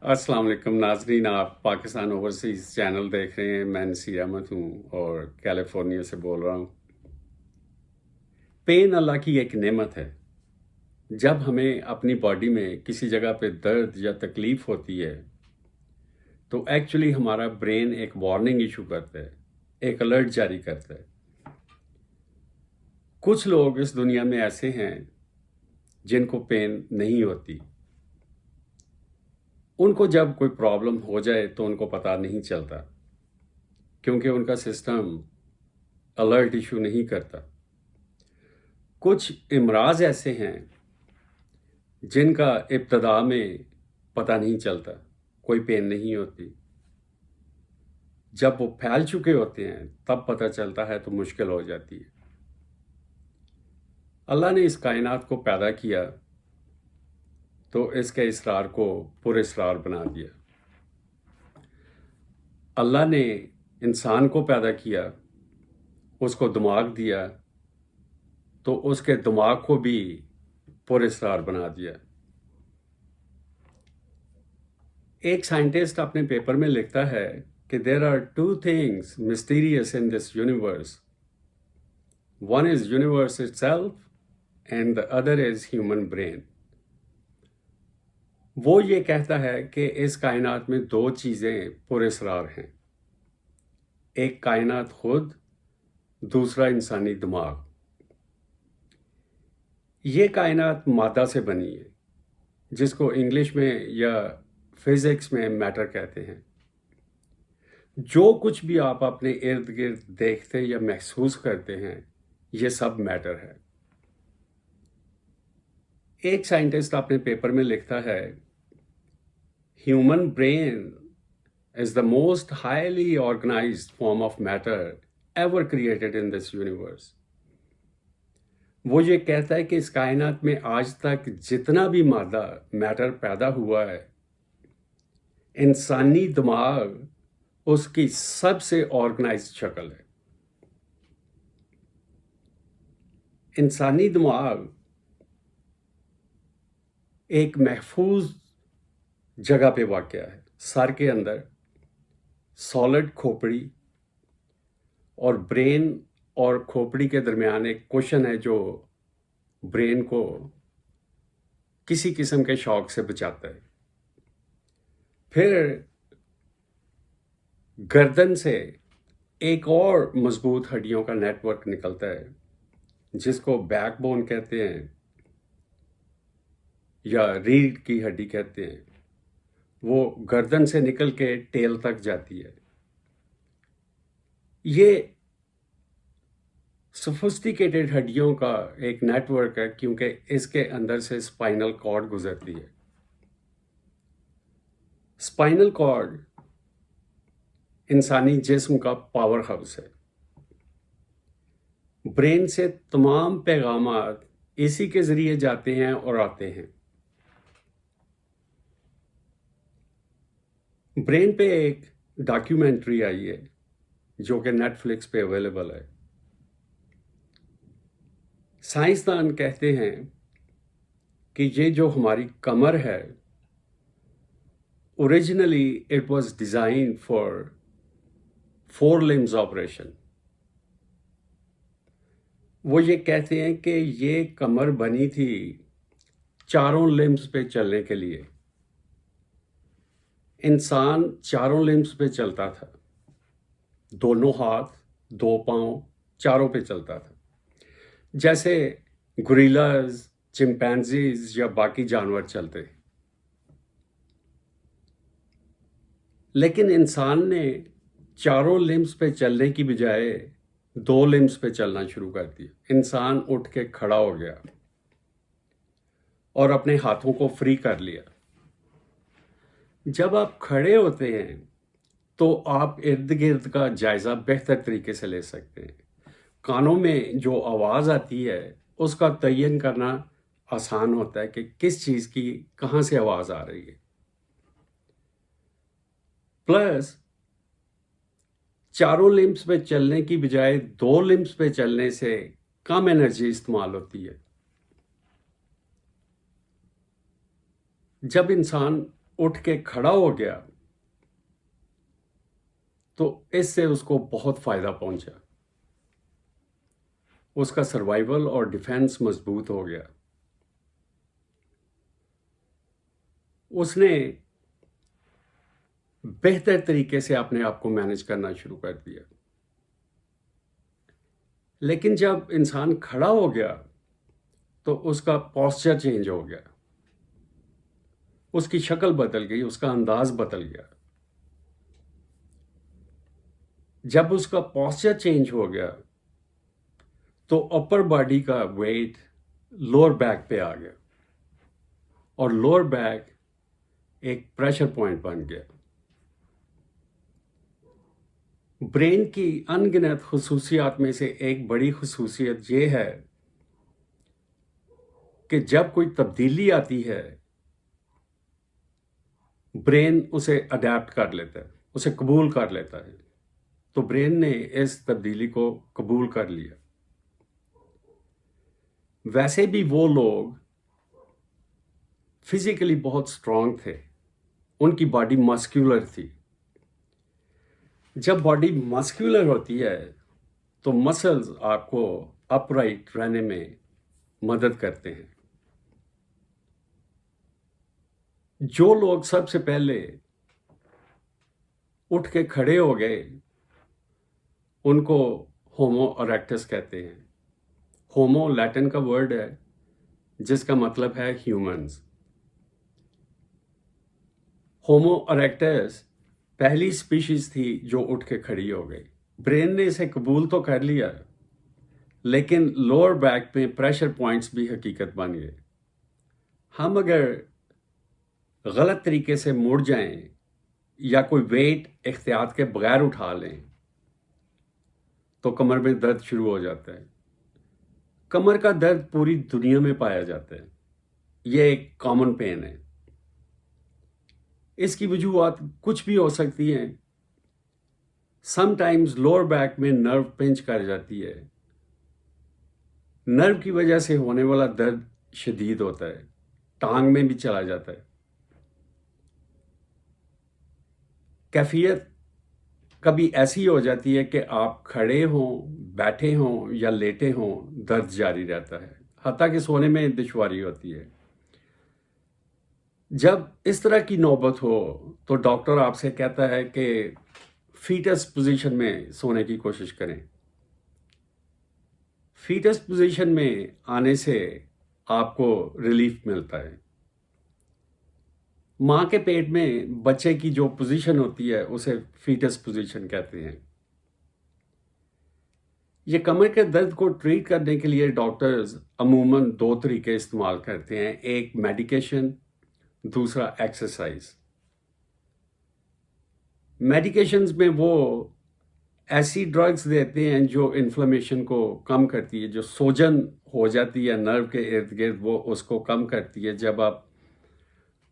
अस्सलाम वालेकुम नाजरीन, आप पाकिस्तान ओवरसीज़ चैनल देख रहे हैं। मैं नसीर अहमद हूँ और कैलिफोर्निया से बोल रहा हूँ। पेन अल्लाह की एक नेमत है। जब हमें अपनी बॉडी में किसी जगह पे दर्द या तकलीफ़ होती है तो एक्चुअली हमारा ब्रेन एक वार्निंग इशू करता है, एक अलर्ट जारी करता है। कुछ लोग इस दुनिया में ऐसे हैं जिनको पेन नहीं होती। उनको जब कोई प्रॉब्लम हो जाए तो उनको पता नहीं चलता, क्योंकि उनका सिस्टम अलर्ट इशू नहीं करता। कुछ इमराज ऐसे हैं जिनका इब्तदा में पता नहीं चलता, कोई पेन नहीं होती। जब वो फैल चुके होते हैं तब पता चलता है तो मुश्किल हो जाती है। अल्लाह ने इस कायनात को पैदा किया तो इसके इसरार को पुरअसरार बना दिया। अल्लाह ने इंसान को पैदा किया, उसको दिमाग दिया तो उसके दिमाग को भी पुरअसरार बना दिया। एक साइंटिस्ट अपने पेपर में लिखता है कि there are two things mysterious in this universe. One is universe itself and the other is human brain. वो ये कहता है कि इस कायनात में दो चीज़ें पुरअसरार हैं, एक कायनात खुद, दूसरा इंसानी दिमाग। ये कायनात मादा से बनी है, जिसको इंग्लिश में या फिज़िक्स में मैटर कहते हैं। जो कुछ भी आप अपने इर्द गिर्द देखते या महसूस करते हैं, ये सब मैटर है। एक साइंटिस्ट अपने पेपर में लिखता है, human brain is the most highly organized form of matter ever created in this universe. वो ये कहता है कि इस कायनात में आज तक जितना भी मादा मैटर पैदा हुआ है, इंसानी दिमाग उसकी सबसे ऑर्गेनाइज्ड शक्ल है। इंसानी दिमाग एक महफूज जगह पे वाक़या है, सर के अंदर सॉलिड खोपड़ी और ब्रेन और खोपड़ी के दरमियान एक कुशन है जो ब्रेन को किसी किस्म के शॉक से बचाता है। फिर गर्दन से एक और मजबूत हड्डियों का नेटवर्क निकलता है जिसको बैकबोन कहते हैं या रीढ़ की हड्डी कहते हैं। वो गर्दन से निकल के टेल तक जाती है। ये सोफिस्टिकेटेड हड्डियों का एक नेटवर्क है क्योंकि इसके अंदर से स्पाइनल कॉर्ड गुजरती है। स्पाइनल कॉर्ड इंसानी जिस्म का पावर हाउस है। ब्रेन से तमाम पैगामात इसी के जरिए जाते हैं और आते हैं। ब्रेन पे एक डॉक्यूमेंट्री आई है जो कि नेटफ्लिक्स पे अवेलेबल है। साइंसदान कहते हैं कि ये जो हमारी कमर है, originally it was design for 4 limbs operation. वो ये कहते हैं कि ये कमर बनी थी चारों लिम्स पे चलने के लिए। इंसान चारों लिम्स पे चलता था, दोनों हाथ, दो पांव, चारों पे चलता था, जैसे गोरिल्लाज, चिंपैंजीज या बाकी जानवर चलते। लेकिन इंसान ने चारों लिम्स पे चलने की बजाय 2 लिम्स पे चलना शुरू कर दिया। इंसान उठ के खड़ा हो गया और अपने हाथों को फ्री कर लिया। जब आप खड़े होते हैं तो आप इर्द गिर्द का जायज़ा बेहतर तरीके से ले सकते हैं। कानों में जो आवाज़ आती है उसका तयन करना आसान होता है कि किस चीज़ की कहाँ से आवाज़ आ रही है। प्लस चारों लिम्स पे चलने की बजाय 2 लिम्स पे चलने से कम एनर्जी इस्तेमाल होती है। जब इंसान उठ के खड़ा हो गया तो इससे उसको बहुत फायदा पहुंचा, उसका सर्वाइवल और डिफेंस मजबूत हो गया। उसने बेहतर तरीके से अपने आप को मैनेज करना शुरू कर दिया। लेकिन जब इंसान खड़ा हो गया तो उसका पोस्चर चेंज हो गया, उसकी शक्ल बदल गई, उसका अंदाज बदल गया। जब उसका पोस्चर चेंज हो गया तो अपर बॉडी का वेट लोअर बैक पे आ गया और लोअर बैक एक प्रेशर पॉइंट बन गया। ब्रेन की अनगिनत खुसूसियात में से एक बड़ी खुसूसियत ये है कि जब कोई तब्दीली आती है ब्रेन उसे अडेप्ट कर लेता है, उसे कबूल कर लेता है। तो ब्रेन ने इस तब्दीली को कबूल कर लिया। वैसे भी वो लोग फिजिकली बहुत स्ट्रांग थे, उनकी बॉडी मस्कुलर थी। जब बॉडी मस्कुलर होती है तो मसल्स आपको अपराइट रहने में मदद करते हैं। जो लोग सबसे पहले उठ के खड़े हो गए उनको होमो इरेक्टस कहते हैं। होमो लैटिन का वर्ड है जिसका मतलब है ह्यूमंस। होमो इरेक्टस पहली स्पीशीज थी जो उठ के खड़ी हो गई। ब्रेन ने इसे कबूल तो कर लिया लेकिन लोअर बैक में प्रेशर पॉइंट्स भी हकीकत बन गए। हम अगर गलत तरीके से मुड़ जाएं या कोई वेट एहतियात के बगैर उठा लें तो कमर में दर्द शुरू हो जाता है। कमर का दर्द पूरी दुनिया में पाया जाता है, यह एक कॉमन पेन है। इसकी वजूहत कुछ भी हो सकती हैं। समटाइम्स लोअर बैक में नर्व पिंच कर जाती है, नर्व की वजह से होने वाला दर्द शदीद होता है, टांग में भी चला जाता है। कैफियत कभी ऐसी हो जाती है कि आप खड़े हों, बैठे हों या लेटे हों, दर्द जारी रहता है, हत्ता कि सोने में दुश्वारी होती है। जब इस तरह की नौबत हो तो डॉक्टर आपसे कहता है कि फीटस पोजीशन में सोने की कोशिश करें। फीटस पोजीशन में आने से आपको रिलीफ मिलता है। माँ के पेट में बच्चे की जो पोजीशन होती है उसे फीटस पोजीशन कहते हैं। ये कमर के दर्द को ट्रीट करने के लिए डॉक्टर्स अमूमन दो तरीके इस्तेमाल करते हैं, एक मेडिकेशन, दूसरा एक्सरसाइज। मेडिकेशंस में वो ऐसी ड्रग्स देते हैं जो इन्फ्लेमेशन को कम करती है, जो सूजन हो जाती है नर्व के इर्द गिर्द वो उसको कम करती है। जब आप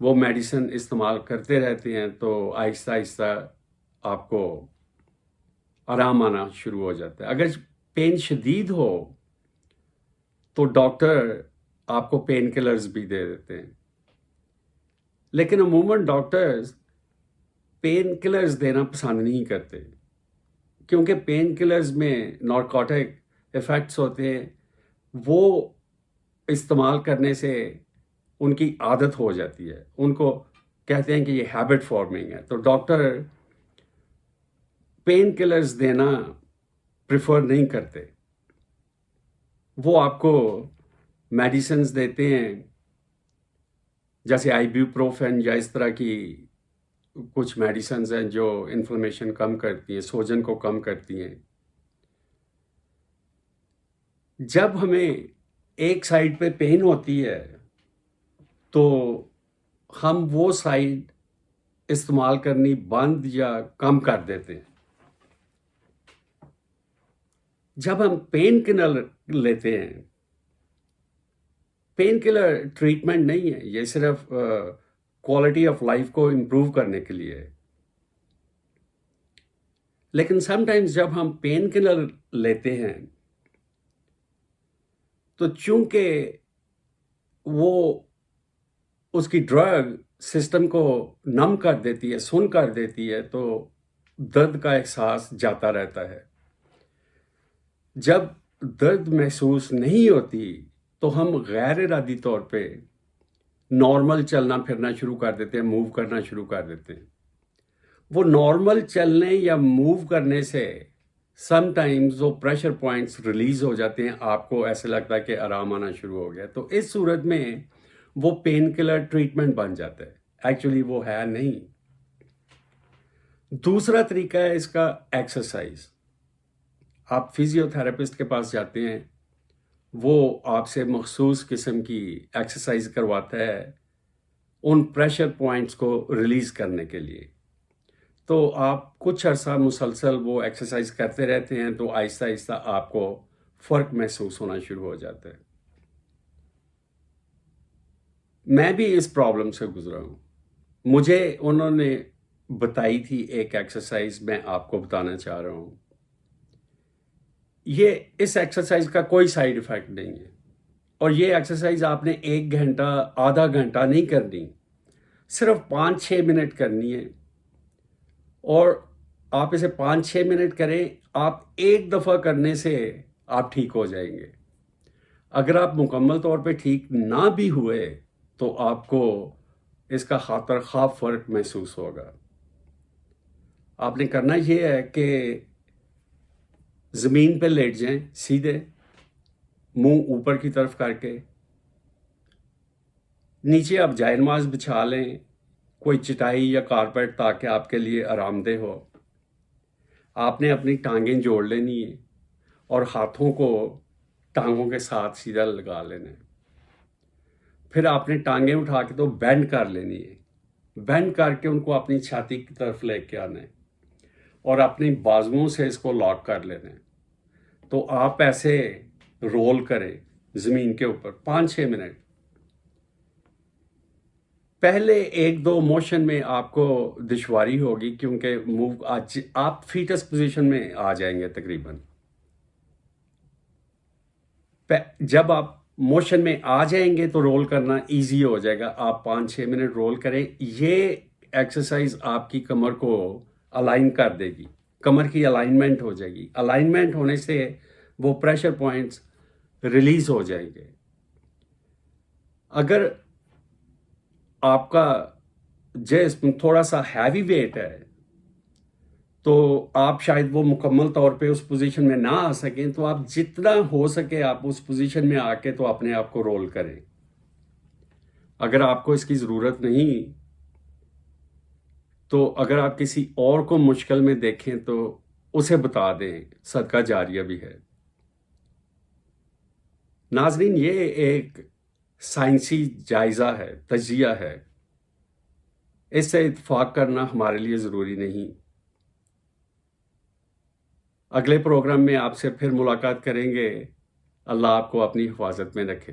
वो मेडिसिन इस्तेमाल करते रहते हैं तो आहिस्ता आहिस्ता आपको आराम आना शुरू हो जाता है। अगर पेन शदीद हो तो डॉक्टर आपको पेन किलर्स भी दे देते हैं, लेकिन अमूमन डॉक्टर्स पेन किलर्स देना पसंद नहीं करते क्योंकि पेन किलर्स में नारकोटिक इफ़ेक्ट्स होते हैं। वो इस्तेमाल करने से उनकी आदत हो जाती है, उनको कहते हैं कि ये हैबिट फॉर्मिंग है। तो डॉक्टर पेन किलर्स देना प्रिफर नहीं करते, वो आपको मेडिसिन्स देते हैं जैसे आइब्यूप्रोफेन या इस तरह की कुछ मेडिसिन्स हैं जो इन्फ्लेमेशन कम करती हैं, सूजन को कम करती हैं। जब हमें एक साइड पे पेन होती है तो हम वो साइड इस्तेमाल करनी बंद या कम कर देते हैं। जब हम पेन किलर लेते हैं, पेन किलर ट्रीटमेंट नहीं है, ये सिर्फ क्वालिटी ऑफ लाइफ को इम्प्रूव करने के लिए है। लेकिन समटाइम्स जब हम पेन किलर लेते हैं तो चूंकि वो उसकी ड्रग सिस्टम को नम कर देती है, सुन कर देती है, तो दर्द का एहसास जाता रहता है। जब दर्द महसूस नहीं होती तो हम गैर इरादी तौर पे नॉर्मल चलना फिरना शुरू कर देते हैं, मूव करना शुरू कर देते हैं। वो नॉर्मल चलने या मूव करने से समटाइम्स वो प्रेशर पॉइंट्स रिलीज हो जाते हैं, आपको ऐसे लगता है कि आराम आना शुरू हो गया। तो इस सूरत में वो पेन किलर ट्रीटमेंट बन जाता है, एक्चुअली वो है नहीं। दूसरा तरीका है इसका एक्सरसाइज। आप फिजियोथेरेपिस्ट के पास जाते हैं, वो आपसे मखसूस किस्म की एक्सरसाइज करवाता है उन प्रेशर पॉइंट्स को रिलीज करने के लिए। तो आप कुछ अर्सा मुसलसल वो एक्सरसाइज करते रहते हैं, तो आहिस्ता आहिस्ता आपको फ़र्क महसूस होना शुरू हो जाता है। मैं भी इस प्रॉब्लम से गुजरा हूँ। मुझे उन्होंने बताई थी एक एक्सरसाइज, मैं आपको बताना चाह रहा हूँ। इस एक्सरसाइज का कोई साइड इफ़ेक्ट नहीं है, और ये एक्सरसाइज आपने 1 घंटा आधा घंटा नहीं करनी, सिर्फ 5-6 मिनट करनी है। और आप इसे 5-6 मिनट करें, आप एक दफ़ा करने से आप ठीक हो जाएंगे। अगर आप मुकम्मल तौर पे ठीक ना भी हुए तो आपको इसका खातर खा फ़र्क महसूस होगा। आपने करना ये है कि ज़मीन पे लेट जाएं, सीधे मुंह ऊपर की तरफ करके। नीचे आप जायनमाज़ बिछा लें, कोई चटाई या कारपेट, ताकि आपके लिए आरामदेह हो। आपने अपनी टांगें जोड़ लेनी है और हाथों को टांगों के साथ सीधा लगा लेना है। फिर आपने टांगें उठा के तो बेंड कर लेनी है, बेंड करके उनको अपनी छाती की तरफ लेके आना है और अपनी बाजुओं से इसको लॉक कर लेना है। तो आप ऐसे रोल करें ज़मीन के ऊपर 5-6 मिनट। पहले 1-2 मोशन में आपको दुश्वारी होगी, क्योंकि मूव आज आप फीटस पोजीशन में आ जाएंगे तकरीबन। जब आप मोशन में आ जाएंगे तो रोल करना इजी हो जाएगा। आप 5-6 मिनट रोल करें। ये एक्सरसाइज आपकी कमर को अलाइन कर देगी, कमर की अलाइनमेंट हो जाएगी। अलाइनमेंट होने से वो प्रेशर पॉइंट्स रिलीज हो जाएंगे। अगर आपका जिस्म थोड़ा सा हैवी वेट है तो आप शायद वो मुकम्मल तौर पे उस पोजीशन में ना आ सकें, तो आप जितना हो सके आप उस पोजीशन में आके तो अपने आप को रोल करें। अगर आपको इसकी ज़रूरत नहीं, तो अगर आप किसी और को मुश्किल में देखें तो उसे बता दें, सदका जारिया भी है। नाजरीन, ये एक साइंसी जायज़ा है, तजिया है, इससे इत्फाक करना हमारे लिए ज़रूरी नहीं। अगले प्रोग्राम में आपसे फिर मुलाकात करेंगे। अल्लाह आपको अपनी हिफाजत में रखे।